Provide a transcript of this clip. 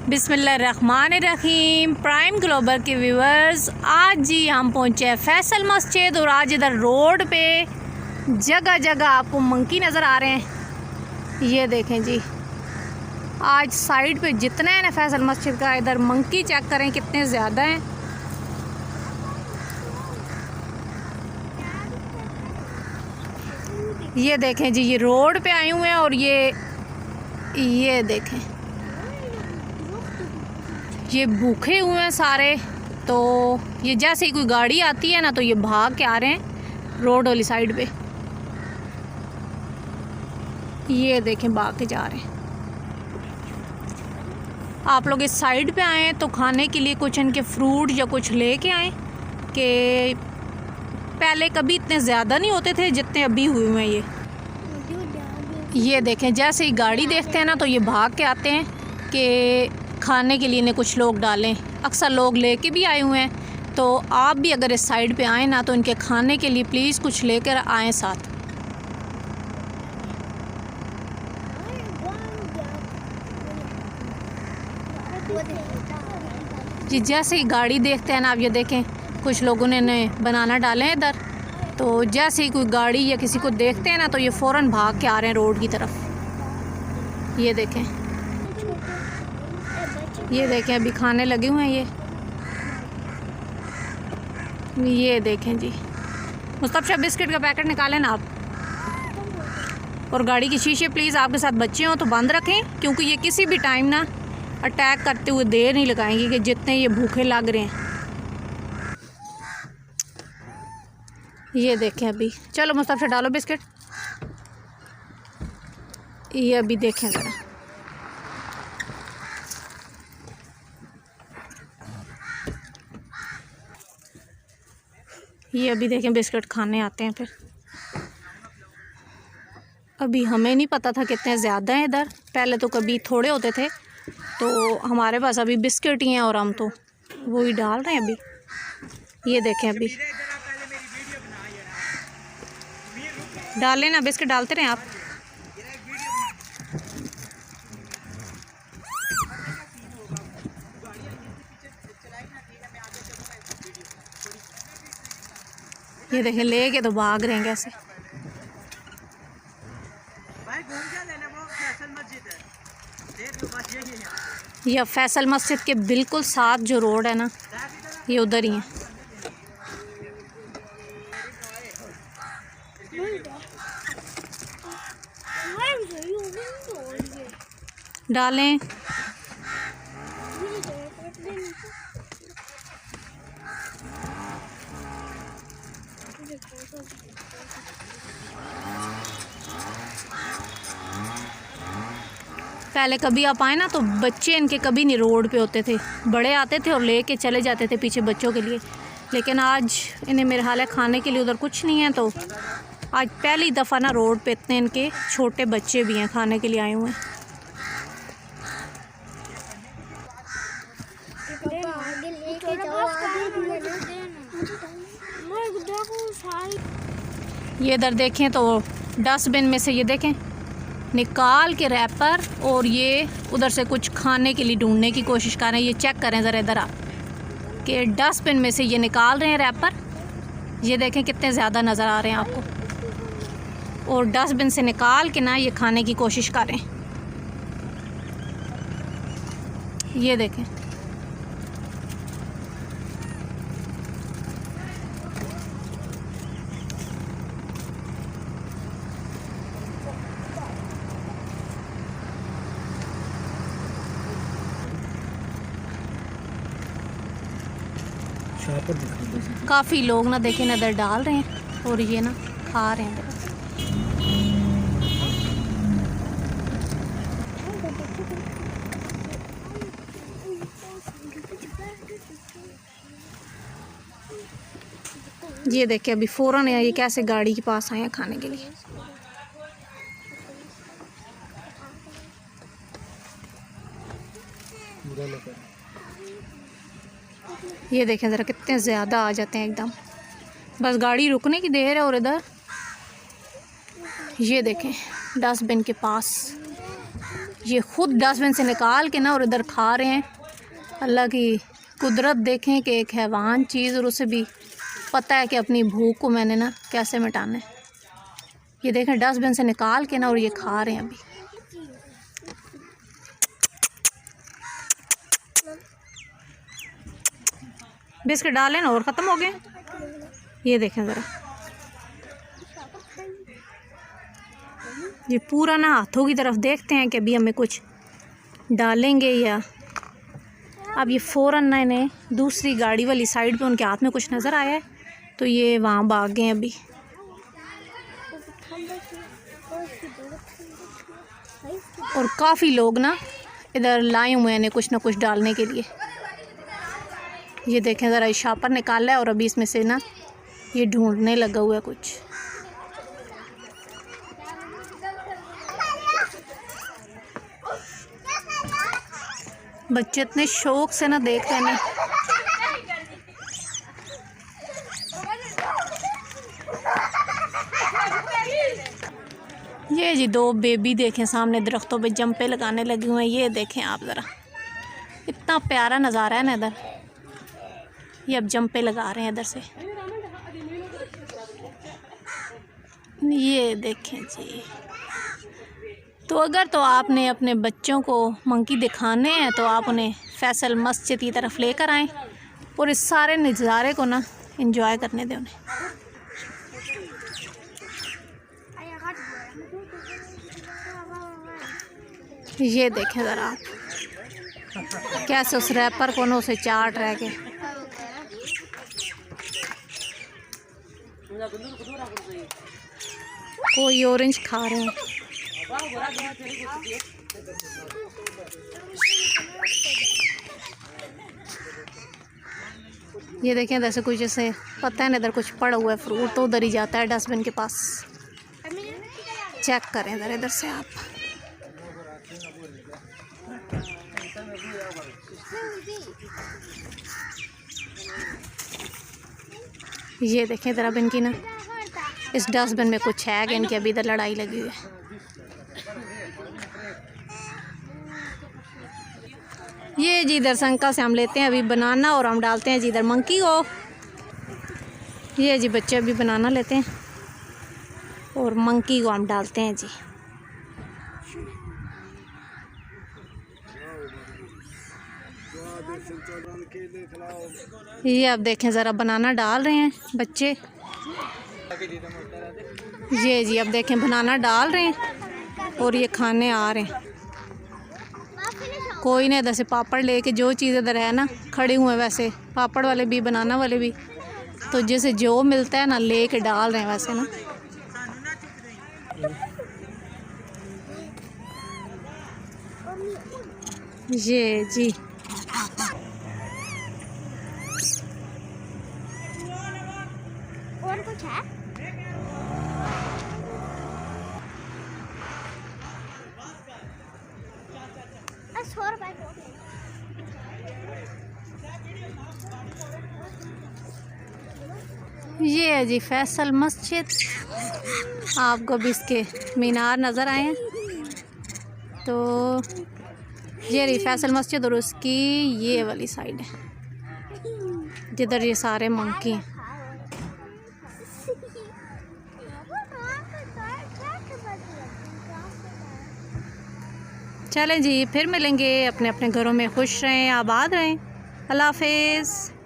बिस्मिल्लाहिर्रहमानिर्रहीम। Prime global के viewers, आज जी हम पहुँचे हैं फैसल मस्जिद और आज इधर रोड पे जगह जगह आपको मंकी नज़र आ रहे हैं। ये देखें जी, आज साइड पे जितने हैं ना फैसल मस्जिद का, इधर मंकी चेक करें कितने ज़्यादा हैं। ये देखें जी, ये रोड पे आए हुए हैं और ये देखें, ये भूखे हुए हैं सारे। तो ये जैसे ही कोई गाड़ी आती है ना तो ये भाग के आ रहे हैं रोड वाली साइड पे। ये देखें, भाग के जा रहे हैं। आप लोग इस साइड पे आए हैं तो खाने के लिए कुछ इनके फ्रूट या कुछ लेके आए, कि पहले कभी इतने ज़्यादा नहीं होते थे जितने अभी हुए हैं। ये देखें, जैसे ही गाड़ी देखते हैं ना तो ये भाग के आते हैं कि खाने के लिए इन्हें कुछ लोग डालें। अक्सर लोग लेके भी आए हुए हैं, तो आप भी अगर इस साइड पे आए ना तो इनके खाने के लिए प्लीज़ कुछ लेकर आएँ साथ। जी जैसे ही गाड़ी देखते हैं ना, आप ये देखें कुछ लोगों ने बनाना डाले हैं इधर, तो जैसे ही कोई गाड़ी या किसी को देखते हैं ना तो ये फ़ौरन भाग के आ रहे हैं रोड की तरफ। ये देखें, ये देखें अभी खाने लगे हुए हैं ये देखें जी। मुस्तफ़ा बिस्किट का पैकेट निकालें ना आप। और गाड़ी की शीशे प्लीज़, आपके साथ बच्चे हों तो बंद रखें, क्योंकि ये किसी भी टाइम ना अटैक करते हुए देर नहीं लगाएंगे कि जितने ये भूखे लग रहे हैं। ये देखें अभी, चलो मुस्तफ़ा डालो बिस्किट। ये अभी देखें ज़रा, ये अभी देखें बिस्किट खाने आते हैं। फिर अभी हमें नहीं पता था कितने ज़्यादा हैं इधर, पहले तो कभी थोड़े होते थे, तो हमारे पास अभी बिस्किट ही हैं और हम तो वो ही डाल रहे हैं अभी। ये देखें अभी डालें ना, बिस्किट डालते रहें आप। ये देखें लेके तो भाग रहे हैं कैसे। यह फैसल मस्जिद के बिल्कुल साथ जो रोड है ना, ये उधर ही है। डालें। पहले कभी आप आए ना तो बच्चे इनके कभी नहीं रोड पे होते थे, बड़े आते थे और लेके चले जाते थे पीछे बच्चों के लिए। लेकिन आज इन्हें मेरे हाल है खाने के लिए उधर कुछ नहीं है, तो आज पहली दफ़ा ना रोड पे इतने इनके छोटे बच्चे भी हैं खाने के लिए आए हुए हैं। ये इधर देखें तो डस्टबिन में से ये देखें निकाल के रैपर, और ये उधर से कुछ खाने के लिए ढूंढने की कोशिश कर रहे हैं। ये चेक करें ज़रा इधर आप, कि डस्टबिन में से ये निकाल रहे हैं रैपर। ये देखें कितने ज़्यादा नज़र आ रहे हैं आपको, और डस्टबिन से निकाल के ना ये खाने की कोशिश कर रहे हैं। ये देखें, काफ़ी लोग ना देखें नज़र डाल रहे हैं और ये ना खा रहे हैं। ये देखें अभी फ़ौरन ये कैसे गाड़ी के पास आए हैं खाने के लिए। ये देखें ज़रा कितने ज़्यादा आ जाते हैं एकदम, बस गाड़ी रुकने की देर है। और इधर ये देखें डस्टबिन के पास ये ख़ुद डस्टबिन से निकाल के ना और इधर खा रहे हैं। अल्लाह की कुदरत देखें कि एक हैवान चीज़ और उसे भी पता है कि अपनी भूख को मैंने ना कैसे मिटाना है। ये देखें डस्टबिन से निकाल के ना और ये खा रहे हैं अभी। बिस्किट डालें ना और ख़त्म हो गए। ये देखें ज़रा, ये पूरा ना हाथों की तरफ देखते हैं कि अभी हमें कुछ डालेंगे या। अब ये फ़ौरन ना इन्हें दूसरी गाड़ी वाली साइड पे उनके हाथ में कुछ नज़र आया है तो ये वहाँ भाग गए अभी। और काफ़ी लोग ना इधर लाए हुए हैं कुछ ना कुछ डालने के लिए। ये देखें ज़रा, शापर निकाला है और अभी इसमें से ना ये ढूंढने लगा हुआ है कुछ। बच्चे इतने शौक से ना देख रहे हैं। ये जी दो बेबी देखें सामने दरख्तों पे जंपे लगाने लगे हुए हैं। ये देखें आप ज़रा, इतना प्यारा नज़ारा है ना इधर। ये अब जंपे लगा रहे हैं इधर से। ये देखें जी। तो अगर तो आपने अपने बच्चों को मंकी दिखाने हैं तो आप उन्हें फैसल मस्जिद की तरफ लेकर आएँ और इस सारे नज़ारे को ना एंजॉय करने दें उन्हें। ये देखें ज़रा आप कैसे उस रैपर को ना उसे चाट रह के। कोई ऑरेंज खा रहे हैं। ये देखें जैसे कुछ जैसे पता है ना इधर कुछ पड़ा हुआ है फ्रूट तो उधर ही जाता है डस्टबिन के पास। चेक करें इधर इधर से आप। ये देखें इधर अब इनकी ना इस डस्टबिन में कुछ है कि इनकी अभी इधर लड़ाई लगी हुई है। ये जी इधर संका से हम लेते हैं अभी बनाना और हम डालते हैं जी इधर मंकी को। ये जी बच्चे अभी बनाना लेते हैं और मंकी को हम डालते हैं जी। ये आप देखें ज़रा बनाना डाल रहे हैं बच्चे। ये जी अब देखें बनाना डाल रहे हैं और ये खाने आ रहे हैं। कोई ना इधर से पापड़ लेके जो चीज़ इधर है ना खड़े हुए हैं वैसे पापड़ वाले भी बनाना वाले भी तो जैसे जो मिलता है ना लेके डाल रहे हैं वैसे ना। ये जी और कुछ है? ये है जी फैसल मस्जिद। आपको भी इसके मीनार नज़र आए हैं तो ये रही फैसल मस्जिद और उसकी ये वाली साइड है जिधर ये सारे मंकी हैं। चलें जी फिर मिलेंगे। अपने अपने घरों में खुश रहें, आबाद रहें। अल्लाह हाफ़िज़।